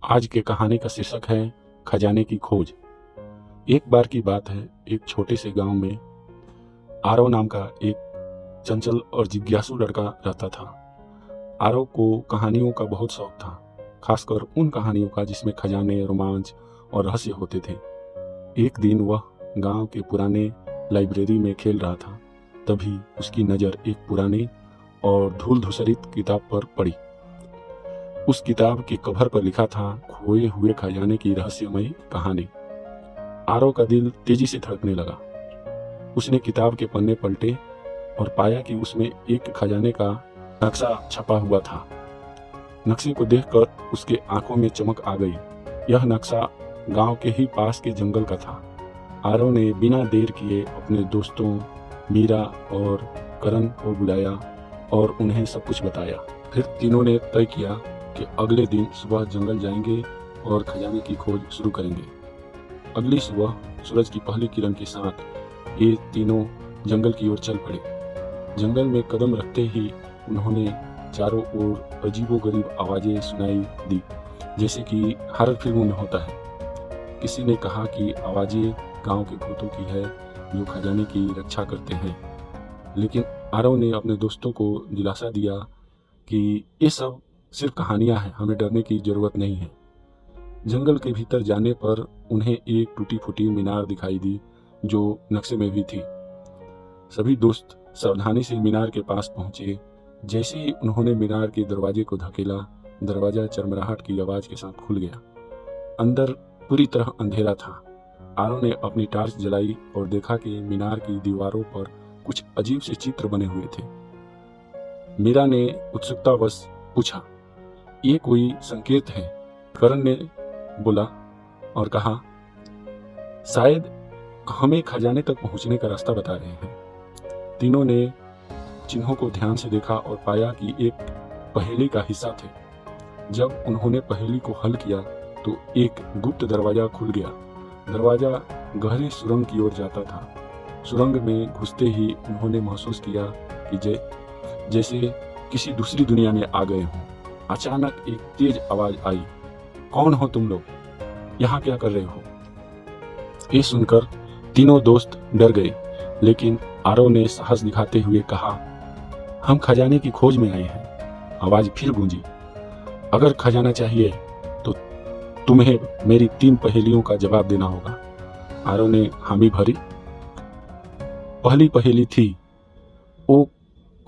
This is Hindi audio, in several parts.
आज के कहानी का शीर्षक है खजाने की खोज। एक बार की बात है, एक छोटे से गांव में आरव नाम का एक चंचल और जिज्ञासु लड़का रहता था। आरव को कहानियों का बहुत शौक था, खासकर उन कहानियों का जिसमें खजाने, रोमांच और रहस्य होते थे। एक दिन वह गांव के पुराने लाइब्रेरी में खेल रहा था, तभी उसकी नज़र एक पुरानी और धूल धूसरित किताब पर पड़ी। उस किताब के कवर पर लिखा था खोए हुए खजाने की रहस्यमयी कहानी। आरव का दिल तेजी से धड़कने लगा। उसने किताब के पन्ने पलटे और पाया कि उसमें एक खजाने का नक्शा छपा हुआ था। नक्शे को देखकर उसके आंखों में चमक आ गई। यह नक्शा गांव के ही पास के जंगल का था। आरव ने बिना देर किए अपने दोस्तों मीरा और करण को बुलाया और उन्हें सब कुछ बताया। फिर तीनों ने तय किया कि अगले दिन सुबह जंगल जाएंगे और खजाने की खोज शुरू करेंगे। अगली सुबह सूरज की पहली किरण के साथ ये तीनों जंगल की ओर चल पड़े। जंगल में कदम रखते ही उन्होंने चारों ओर अजीबोगरीब आवाजें सुनाई दी, जैसे कि हॉरर फिल्मों में होता है। किसी ने कहा कि आवाजें गांव के भूतों की है जो खजाने की रक्षा करते हैं, लेकिन आरव ने अपने दोस्तों को दिलासा दिया कि ये सब सिर्फ कहानियां हैं, हमें डरने की जरूरत नहीं है। जंगल के भीतर जाने पर उन्हें एक टूटी फूटी मीनार दिखाई दी जो नक्शे में भी थी। सभी दोस्त सावधानी से मीनार के पास पहुंचे। जैसे ही उन्होंने मीनार के दरवाजे को धकेला, दरवाजा चरमराहट की आवाज के साथ खुल गया। अंदर पूरी तरह अंधेरा था। आरव ने अपनी टॉर्च जलाई और देखा कि मीनार की दीवारों पर कुछ अजीब से चित्र बने हुए थे। मीरा ने उत्सुकतावश पूछा, ये कोई संकेत है? करण ने बोला और कहा, शायद हमें खजाने तक पहुंचने का रास्ता बता रहे हैं। तीनों ने चिन्हों को ध्यान से देखा और पाया कि एक पहेली का हिस्सा थे। जब उन्होंने पहेली को हल किया तो एक गुप्त दरवाजा खुल गया। दरवाजा गहरी सुरंग की ओर जाता था। सुरंग में घुसते ही उन्होंने महसूस किया कि जैसे किसी दूसरी दुनिया में आ गए हों। अचानक एक तेज आवाज आई, कौन हो तुम लोग? यहाँ क्या कर रहे हो? ये सुनकर तीनों दोस्त डर गए, लेकिन आरव ने साहस दिखाते हुए कहा, हम खजाने की खोज में आए हैं। आवाज फिर गूंजी, अगर खजाना चाहिए तो तुम्हें मेरी 3 पहेलियों का जवाब देना होगा। आरव ने हामी भरी। पहली पहेली थी, वो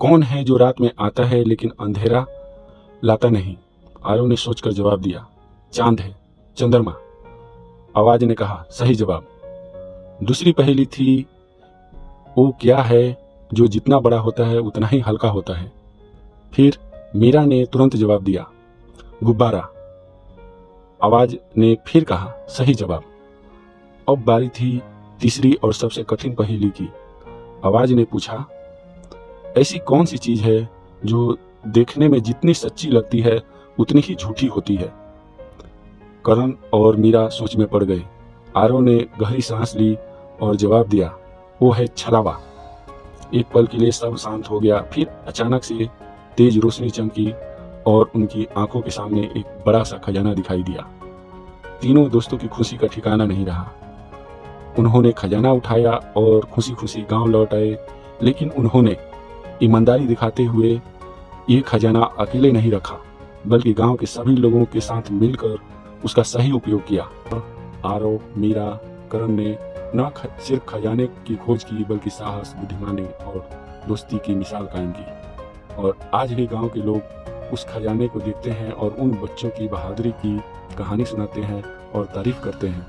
कौन है जो रात में आता है लेकिन अंधेरा लाता नहीं? आरव ने सोचकर जवाब दिया, चांद है, चंद्रमा। आवाज ने कहा, सही जवाब। दूसरी पहेली थी, वो क्या है जो जितना बड़ा होता है उतना ही हल्का होता है? फिर मीरा ने तुरंत जवाब दिया, गुब्बारा। आवाज ने फिर कहा, सही जवाब। अब बारी थी तीसरी और सबसे कठिन पहेली की। आवाज ने पूछा, ऐसी कौन सी चीज है जो देखने में जितनी सच्ची लगती है उतनी ही झूठी होती है? करण और मीरा सोच में पड़ गए। आरव ने गहरी सांस ली और जवाब दिया, वो है छलावा। एक पल के लिए सब शांत हो गया। फिर अचानक से तेज रोशनी चमकी और उनकी आंखों के सामने एक बड़ा सा खजाना दिखाई दिया। तीनों दोस्तों की खुशी का ठिकाना नहीं रहा। उन्होंने खजाना उठाया और खुशी खुशी गांव लौट आए, लेकिन उन्होंने ईमानदारी दिखाते हुए ये खजाना अकेले नहीं रखा, बल्कि गांव के सभी लोगों के साथ मिलकर उसका सही उपयोग किया। आरव, मीरा, करण ने न सिर्फ खजाने की खोज की, बल्कि साहस, बुद्धिमानी और दोस्ती की मिसाल कायम की। और आज भी गांव के लोग उस खजाने को देखते हैं और उन बच्चों की बहादुरी की कहानी सुनाते हैं और तारीफ करते हैं।